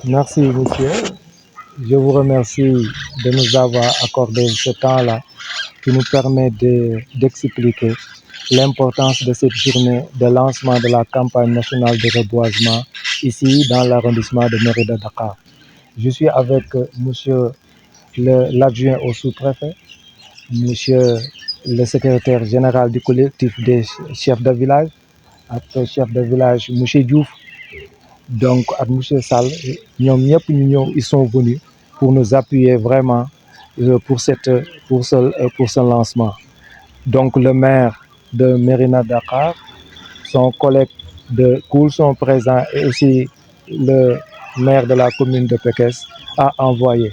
Merci, monsieur. Je vous remercie de nous avoir accordé ce temps-là qui nous permet d'expliquer l'importance de cette journée de lancement de la campagne nationale de reboisement ici dans l'arrondissement de Mérida Dakar. Je suis avec monsieur l'adjoint au sous-préfet, monsieur le secrétaire général du collectif des chefs de village, avec chef de village monsieur Diouf, donc avec monsieur Sall. Ils sont venus pour nous appuyer vraiment pour ce lancement. Donc le maire de Mérina Dakar, son collègue de Koul sont présents et aussi le maire de la commune de Pekes a envoyé.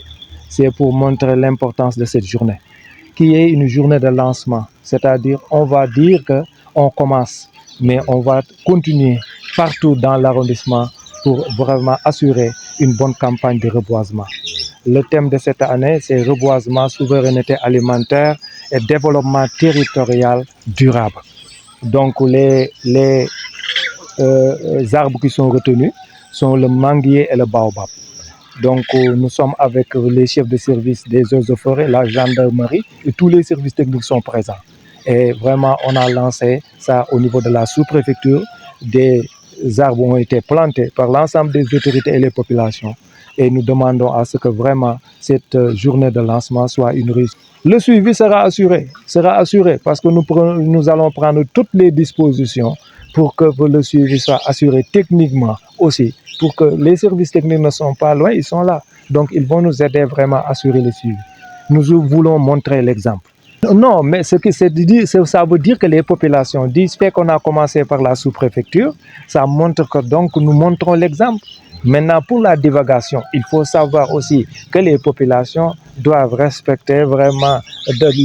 C'est pour montrer l'importance de cette journée, qui est une journée de lancement. C'est-à-dire, on va dire qu'on commence, mais on va continuer partout dans l'arrondissement pour vraiment assurer une bonne campagne de reboisement. Le thème de cette année, c'est reboisement, souveraineté alimentaire et développement territorial durable. Donc les arbres qui sont retenus sont le manguier et le baobab. Donc nous sommes avec les chefs de service des eaux et forêts, la gendarmerie et tous les services techniques sont présents. Et vraiment, on a lancé ça au niveau de la sous-préfecture. Des arbres ont été plantés par l'ensemble des autorités et les populations. Et nous demandons à ce que vraiment cette journée de lancement soit une réussite. Le suivi sera assuré parce que nous allons prendre toutes les dispositions pour que le suivi soit assuré techniquement aussi. Pour que les services techniques ne sont pas loin, ils sont là. Donc ils vont nous aider vraiment à assurer le suivi. Nous voulons montrer l'exemple. Non, mais ça veut dire que les populations disent fait qu'on a commencé par la sous-préfecture, ça montre que donc nous montrons l'exemple. Maintenant, pour la divagation, il faut savoir aussi que les populations doivent respecter vraiment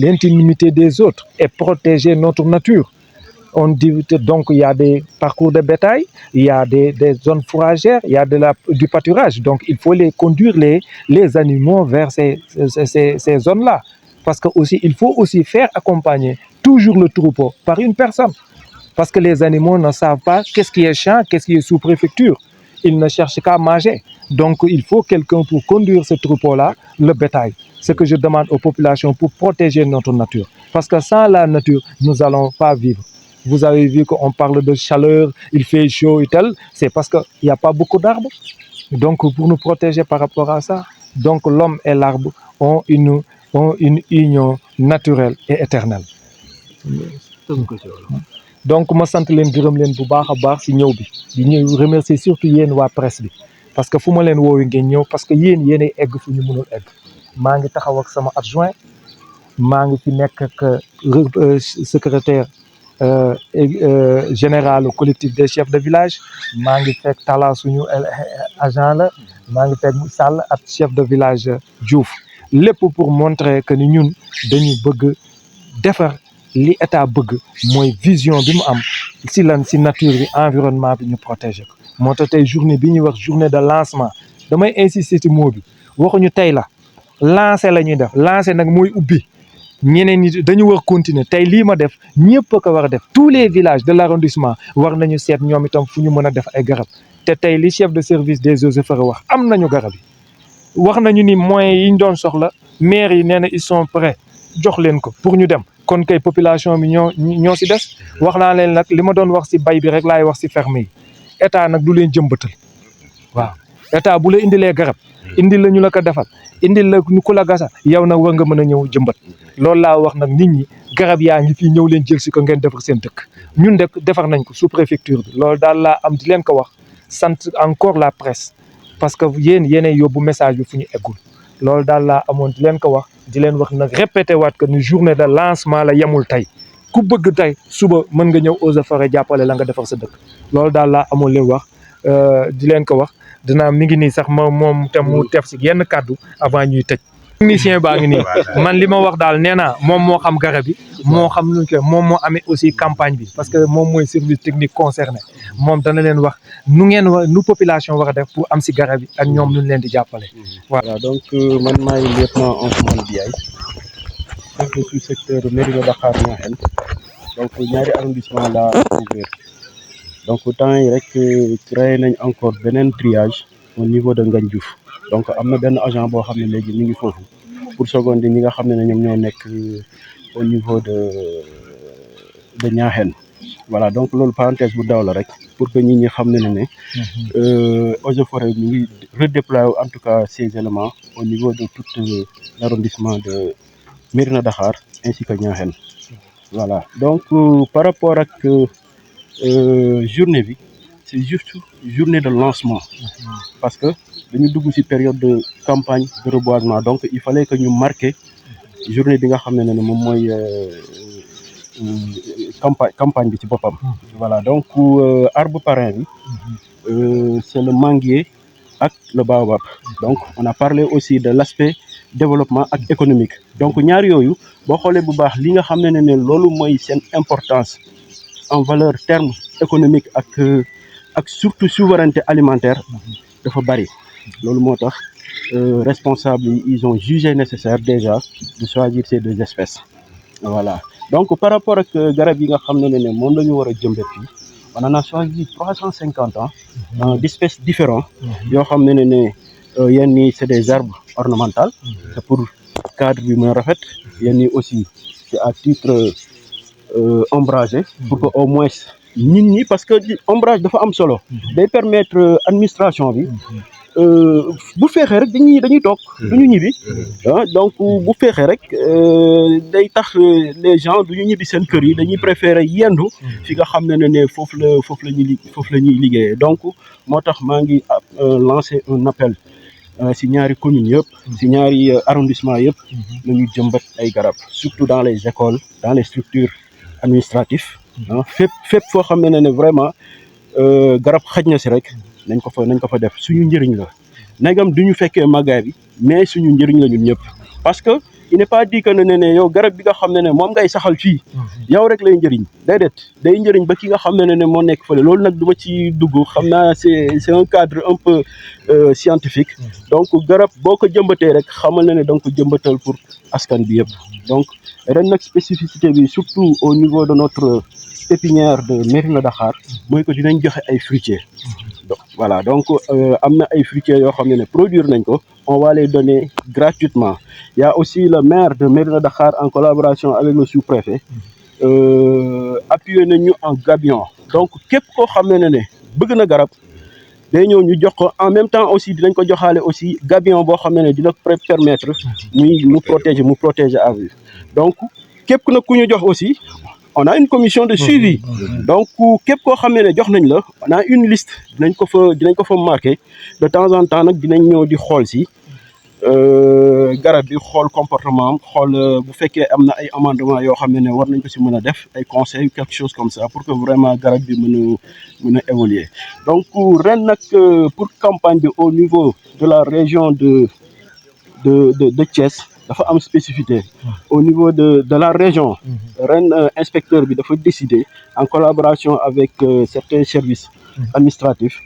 l'intimité des autres et protéger notre nature. On dit donc il y a des parcours de bétail, il y a des zones fourragères, il y a du pâturage. Donc il faut conduire les animaux vers ces zones-là. Parce que aussi, il faut aussi faire accompagner toujours le troupeau par une personne. Parce que les animaux ne savent pas qu'est-ce qui est champ, qu'est-ce qui est sous-préfecture. Ils ne cherchent qu'à manger. Donc il faut quelqu'un pour conduire ce troupeau-là, le bétail. Ce que je demande aux populations pour protéger notre nature. Parce que sans la nature, nous n'allons pas vivre. Vous avez vu qu'on parle de chaleur, il fait chaud et tel. C'est parce qu'il n'y a pas beaucoup d'arbres. Donc pour nous protéger par rapport à ça, donc l'homme et l'arbre ont une union naturelle et éternelle. Donc je sant leen gërëm leen bu baax a baax si ñëw bi di ñëw remercier surtout yéen waa presse bi parce que fu ma leen woowee ngeen ñëw parce que yéenay egg fu ñu mënul egg. Maa ngi taxaw ak sama adjoint, maa ngi fi nekk ak secrétaire général au collectif des chefs de village, maa ngi fekk Talla suñu agent la, maa ngi fekk Sall ak chef de village Diouf. Lépp pour montrer que ni ñun dañu bëgg defar li état bëgg mooy vision bi mu am si nature bi environnement bi ñu protéger ko. Moo tax tey journée bi ñuy wax journée de lancement damay insister ci mot bi waxuñu tey la lancer la ñuy def lancer nag mooy ubbi ñeneen ñi dañu war continuer tey lii ma def ñëpp a ko war a def tous les villages de l'arrondissement war nañu seet ñoom itam fu ñu mën a def ay garab te tey li chef de service des eaux et forêts wax am nañu garab yi. Wax nañu ni moyens yi ñu doon soxla maire yi nee na ils sont prêts jox leen ko pour ñu dem kon kay population bi ñoo si des. Wax naa leen nag li ma doon wax si bay bi rek laay wax si ferme yi état nag du leen jëmbatal waaw état bu la indilee garab indil la ñu la ko defal indil la ñu ko la gasa yow nag war nga mën a ñëw jëmbat. Loolu laa wax nag nit ñi garab yaa ngi fii ñëw leen jël si ko ngeen defar seen dëkk ñun de defar nañ ko sous préfecture bi. Loolu daal laa am di leen ko wax sant encore la presse. Parce que yéenay yóbbu message bi fu ñu eggul loolu daal laa amoon di leen ko wax di leen wax nag répété waat que ni journée de lancement la yemul tey ku bëgg tey suba mën nga ñëw eaux et forêts jàppale la nga defar sa dëkk. Loolu daal laa amoon leen wax di leen ko wax dinaa mi ngi nii sax moom tam mu tef si yenn kàddu avant ñuy tëj. Technicien baa ngi nii man li ma wax daal nee naa moom moo xam garab yi moo xam nuñ ko moom moo amee aussi campagne bi parce que moom mooy service technique concerné moom dana leen wax nu population war a def pour am si garab yi ak ñoom nu leen di jàppale. Voilà donc man maay lieutenant Ansoumana Biaye chef de sous-secteur Mérina Dakar Niakhène donc ñaari arrondissement la couvrir donc temps yi rek créé nañ encore beneen triage au niveau de Ngagne Diouf donc am na benn agent boo xam ne léegi mi ngi foofu pour seconder ñi nga xam ne ñoom ñoo nekk au niveau de Niakhène voilà donc loolu parenthèse bu daw la rek pour que nit ñi xam ne Eaux et Forêts mi ngi redéployer en tout cas ces éléments au niveau de tout l'arrondissement de Mérina Dakhar ainsi que Niakhène voilà donc par rapport ak journée bi c'est juste journée de lancement parce que dañu dugg ci période de campagne de reboisement donc il fallait que ñu marquer journée bi nga xam ne moom mooy campagne bi ci boppam voilà donc arbre parrain bi c'est le manguier ak le baobab donc on a parlé aussi de l'aspect développement ak économique donc ñaar yooyu boo xoolee bu baax li nga xam ne loolu mooy seen importance en valeur terme économique ak surtout souveraineté alimentaire dafa bari loolu moo tax responsables yi ils ont jugé nécessaire déjà de choisir ces deux espèces voilà donc par rapport ak garab yi nga xam ne moom la ñu war a jëmbat fii on en a choisi 350 ans d'espèces différentes yoo xam ne yenn yi c'est des arbres ornementaux c'est pour cadre bi mën a rafet yenn yi aussi c'est à titre ombragé pour que au moins nit ñi parce que ombrage dafa am solo day permettre administration bi bu feexee rek dañuy toog duñu ñibbi donc bu feexee rek day tax les gens duñu ñibbi seen kër yi dañuy préférer yendu fi nga xam ne foofu la ñuy liggéeyee donc moo tax maa ngi lancer un appel si ñaari communes yëpp si ñaari arrondissement yëpp nañu jëmbat ay garab surtout dans les écoles dans les structures administratives fépp foo xam ne vraiment garab xaj na si rek nañ ko fa def suñu njëriñ la nagam duñu fekkee màggaay bi mais suñu njëriñ la ñun ñëpp parce que il n'est pas dit que ne yow garab bi nga xam ne moom ngay saxal fii yow rek lay njëriñ déedéet day njëriñ ba ki nga xam ne moo nekk fële loolu nag du ma ci dugg xam naa c'est un cadre un peu scientifique donc garab boo ko jëmbatee rek xamal ne da nga ko jëmbatal pour askan bi yëpp donc ren nag spécificité bi surtout au niveau de notre pépinière de Mérina Dakhar mooy que dinañ joxe ay fruitiers voilà donc am na ay fruitiers yoo xam ne produire nañ ko on va les donner gratuitement il y a aussi le maire de Mérina Dakhar en collaboration avec le sous-préfet appuyé nañu en gabion donc képp koo xam ne bëgg na garab day ñëw ñu jox ko en même temps aussi dinañ ko joxaale aussi gabion boo xam ne dina permettre mu protéger à vue donc képp nag ku ñu jox aussi on a une commission de suivi donc képp koo xam ne jox nañ la on a une liste dinañ ko fa marqué de temps en temps nag dinañ ñëw di xool si garab bi xool comportement am xool bu fekkee am na ay amendement yoo xam ne war nañ ko si mën a def ay conseils quelque chose comme ça pour que vraiment garab bi mën a évoluer donc ren nag pour campagne bi au niveau de la région de Thiès dafa am spécificité au niveau de la région ren inspecteur bi dafa décider en collaboration avec certains services administratifs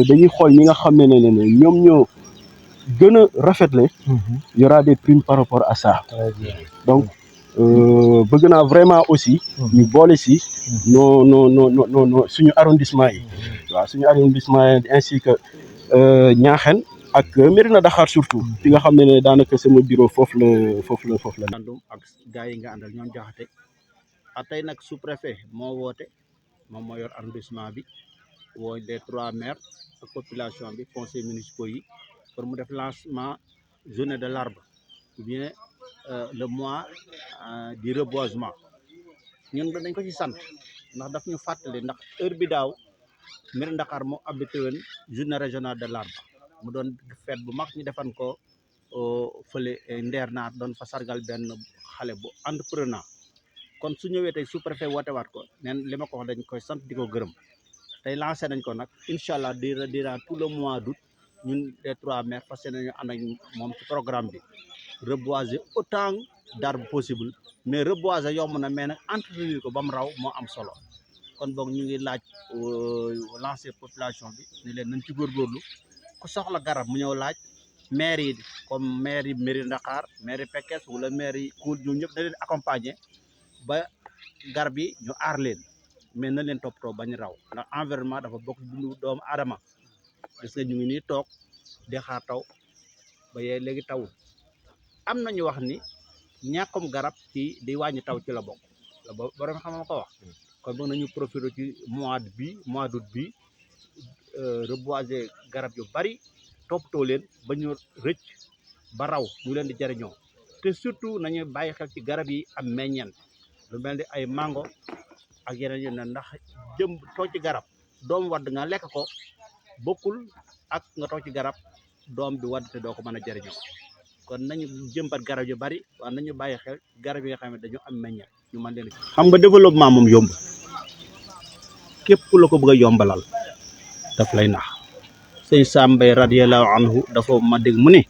dañuy xool ñi nga xam ne ñoom ñoo gën a rafetle y aura des primes par rapport à ça donc bëgg naa vraiment aussi ñu boole si no suñu arrondissement yi waaw suñu arrondissement yi ainsi que Niakhène ak Mérina Dakhar surtout fi nga xam ne daanaka sama bureau foofu la àndum ak gars yi nga àndal ñoom jaxate tey nag sous-préfet moo woote moom moo yor arrondissement bi woo les 3 maires ak population bi conseils municipaux yi pour mu def lancement journée de l'arbre ou bien le mois du reboisement ñun dañ ko ci sant ndax daf ñu fàttali ndax heure bi daaw Mérina Dakhar moo abrité woon journée régionale de l'arbre mu doon fête bu mag ñu defan ko fële Ndeer Naar doon fa sargal benn xale bu entrepreneur kon su ñëwee tey sous-préfet wootewaat ko neen li ma ko wax dañ koy sant di ko gërëm tey lancé nañ ko nag incha allah durant tout le mois d'août ñun les 3 maires fas yéene nañu ànd ak moom ci programme bi reboiser autant d'arbres possible mais reboiser yomb na mais nag entretenir ko ba mu raw moo am solo kon boog ñu ngi laaj lancer population bi ne leen nañ ci góorgóorlu ku soxla garab mu ñëw laaj maire yi comme maire yi Mérina Dakhar maire yi Pekes wala maire yi Koul ñoom ñëpp na leen accompagner ba garab yi ñu aar leen mais na leen toppatoo bañ raw ndax environnement dafa bokk dundu doomu aadama gis nga ñu ngi nii toog di xaar taw ba yee léegi taw am na ñu wax ni ñàkkum garab ci di wàññi taw ci la bokk la borom xam-xam ko wax kon bëgg nañu profiter ci mois d'août bi reboiser garab yu bari toppatoo leen ba ñu rëcc ba raw ñu leen di jariñoo te surtout nañu bàyyi xel ci garab yi am meññeent lu mel ni ay mango ak yeneen yu ne ndax jëm toog ci garab doom wadd nga lekk ko bokkul ak nga toog ci garab doom bi wadd te doo ko mën a jariñoo kon nañu jëmbat garab yu bari waaye nañu bàyyi xel garab yi nga xam ne dañu am meññeent ñu mën leen xam nga développement moom yomb képp ku la ko bëgg a yombalal daf lay nax sëñ Sam Mbaye radiyallahu anhu dafa ma dégg mu ne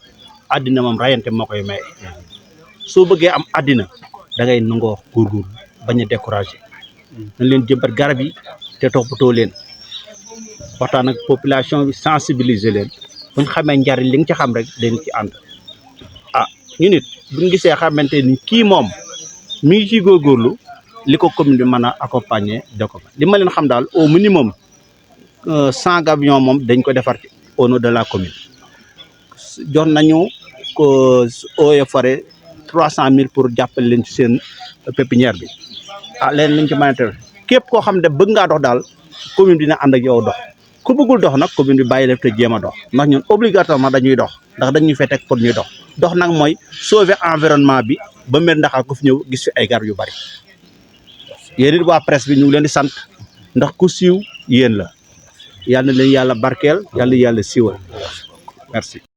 àddina moom rayante moo koy maye soo bëggee am àddina da ngay nangoo góorgóorlu bañ a découragé nañ leen jëmbat garab yi te toppatoo leen waxtaan ak population bi sensibiliser leen buñ xamee njariñ li nga ci xam rek dañ ci ànd ñu nit buñ gisee xamante ni kii moom mi ngi ciy góorgóorlu li ko commune bi mën a accompagner de ko li ma leen xam daal au minimum 100 gabions moom dañ ko defar au nom de la commune jox nañu ko eaux et forêt 300 000 pour jàppale leen ci seen pépinière bi leen liñ ci mën a def képp koo xam ne bëgg ngaa dox daal commune bi dina ànd ak yow dox ku bëggul dox nag commune bi bàyyi leen te jéem a dox ndax ñun obligatoirement dañuy dox ndax dañuy fay teg pour ñuy dox nag mooy sauver environnement bi ba mel ndax ku fi ñëw gis fi ay garab yu bari yéen it waa presse bi ñu ngi leen di sant ndax ku siiw yéen la yàlla na leen yàlla barkeel yàlla siiwal merci.